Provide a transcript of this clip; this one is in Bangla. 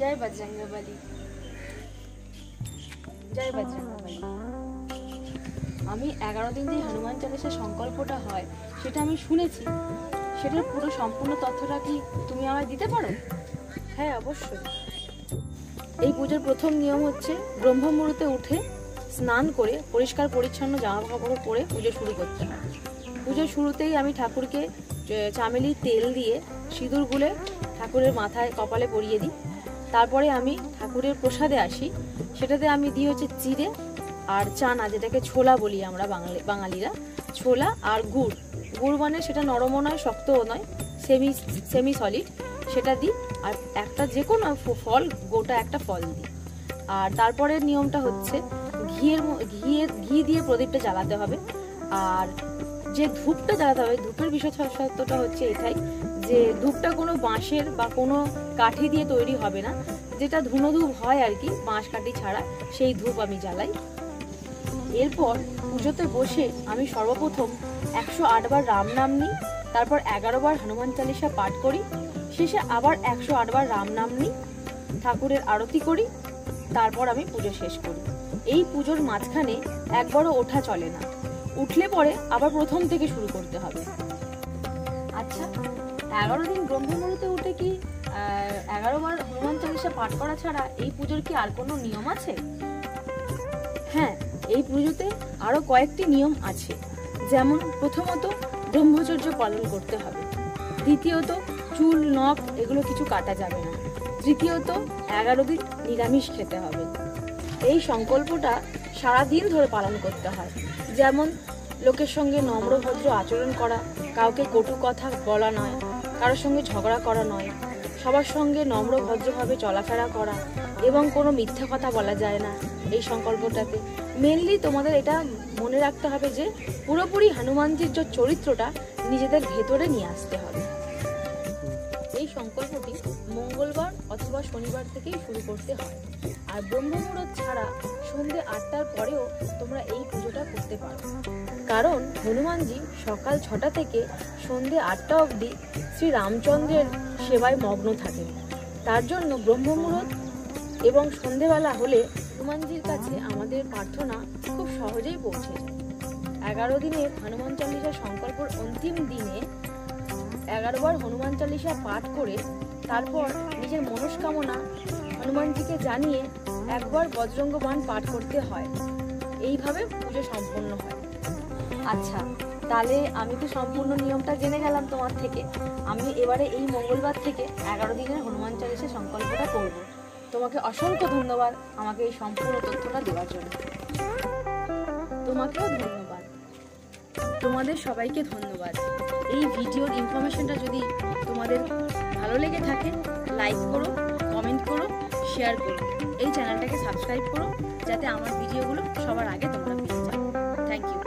জয় বজরঙ্গবলী, জয় বজরঙ্গবলী। আমি 11 দিন যে হনুমান চালিশা সংকল্পটা হয় সেটা আমি শুনেছি, সেটার পুরো সম্পূর্ণ তথ্যটা কি তুমি আমায় দিতে পারো? হ্যাঁ, অবশ্যই। এই পুজোর প্রথম নিয়ম হচ্ছে ব্রহ্ম মুহূর্তে উঠে স্নান করে পরিষ্কার পরিচ্ছন্ন জামা কাপড় পরে পুজো শুরু করতে হয়। পুজোর শুরুতেই আমি ঠাকুরকে চামেলি তেল দিয়ে সিঁদুর গুলে ঠাকুরের মাথায় কপালে পরিয়ে দিই। তারপরে আমি ঠাকুরের প্রসাদে আসি, সেটাতে আমি দিই হচ্ছে চিড়ে আর চানা, যেটাকে ছোলা বলি আমরা বাঙালিরা। ছোলা আর গুড়, গুড় মানে সেটা নরমও নয় শক্তও নয়, সেমি সলিড, সেটা দিই। আর একটা যে কোনো ফল, গোটা একটা ফল দিই। আর তারপরের নিয়মটা হচ্ছে ঘি দিয়ে প্রদীপটা জ্বালাতে হবে। আর যে ধূপটা জ্বালাতে হবে, ধূপের বিশেষত্বটা হচ্ছে এটাই যে ধূপটা কোনো বাঁশের বা কোনো কাঠি দিয়ে তৈরি হবে না, যেটা ধুনো ধূপ হয় আর কি, বাঁশ কাঠি ছাড়া, সেই ধূপ আমি জ্বালাই। এরপর পুজোতে বসে আমি সর্বপ্রথম 108 বার রাম নাম নিই, তারপর 11 বার হনুমান চালিশা পাঠ করি, শেষে আবার 108 বার রাম নাম নিই, ঠাকুরের আরতি করি, তারপর আমি পুজো শেষ করি। এই পুজোর মাঝখানে একবারও ওঠা চলে না, উঠলে পরে আবার প্রথম থেকে শুরু করতে হবে। আচ্ছা, 11 দিন ব্রহ্ম মুহূর্তে উঠে কি 11 বার হনুমান চালিশা পাঠ করা ছাড়া এই পুজোর কি আর কোনো নিয়ম আছে? হ্যাঁ, এই পুজোতে আরো কয়েকটি নিয়ম আছে। যেমন প্রথমত ব্রহ্মচর্য পালন করতে হবে, দ্বিতীয়ত চুল নখ এগুলো কিছু কাটা যাবে না, তৃতীয়ত 11 দিন নিরামিষ খেতে হবে। এই সংকল্পটা সারাদিন ধরে পালন করতে হয়। যেমন লোকের সঙ্গে নম্র ভদ্র আচরণ করা, কাউকে কটু কথা বলা নয়, কারোর সঙ্গে ঝগড়া করা নয়, সবার সঙ্গে নম্র ভদ্রভাবে চলাফেরা করা, এবং কোনো মিথ্যা কথা বলা যায় না এই সংকল্পটাতে। মেনলি তোমাদের এটা মনে রাখতে হবে যে পুরোপুরি হনুমানজির যে চরিত্রটা নিজেদের ভেতরে নিয়ে আসতে হবে। এই সংকল্পটি মঙ্গলবার অথবা শনিবার থেকেই শুরু করতে হয়। আর ব্রহ্ম মুহূর্ত ছাড়া সন্ধ্যে 8টার পরেও তোমরা এই পুজোটা করতে পারো, কারণ হনুমানজি সকাল 6টা থেকে সন্ধ্যে 8টা অবধি শ্রী রামচন্দ্রের সেবায় মগ্ন থাকেন। তার জন্য ব্রহ্ম মুহূর্ত এবং সন্ধ্যেবেলা হলে হনুমানজির কাছে আমাদের প্রার্থনা খুব সহজেই পৌঁছে যায়। 11 দিনের হনুমান চালিশা সংকল্পের অন্তিম দিনে 11 বার হনুমান চালিশা পাঠ করে তারপর নিজের মনস্কামনা হনুমানজিকে জানিয়ে একবার বজরঙ্গ বাণ পাঠ করতে হয়। এইভাবে পুজো সম্পন্ন হয়। আচ্ছা, তাহলে আমি তো সম্পূর্ণ নিয়মটা জেনে গেলাম তোমার থেকে। আমি এবারে এই মঙ্গলবার থেকে 11 দিনের হনুমান চালিশা সংকল্পটা করব। তোমাকে অসংখ্য ধন্যবাদ আমাকে এই সম্পূর্ণ তথ্যটা দেওয়ার জন্য। তোমাকেও ধন্যবাদ। তোমাদের সবাইকে ধন্যবাদ। এই ভিডিওর ইনফরমেশনটা যদি তোমাদের ভালো লেগে থাকে, লাইক করো, কমেন্ট করো, শেয়ার করো, এই চ্যানেলটাকে সাবস্ক্রাইব করো, যাতে আমার ভিডিওগুলো সবার আগে তোমরা পেয়ে যাও। Thank you.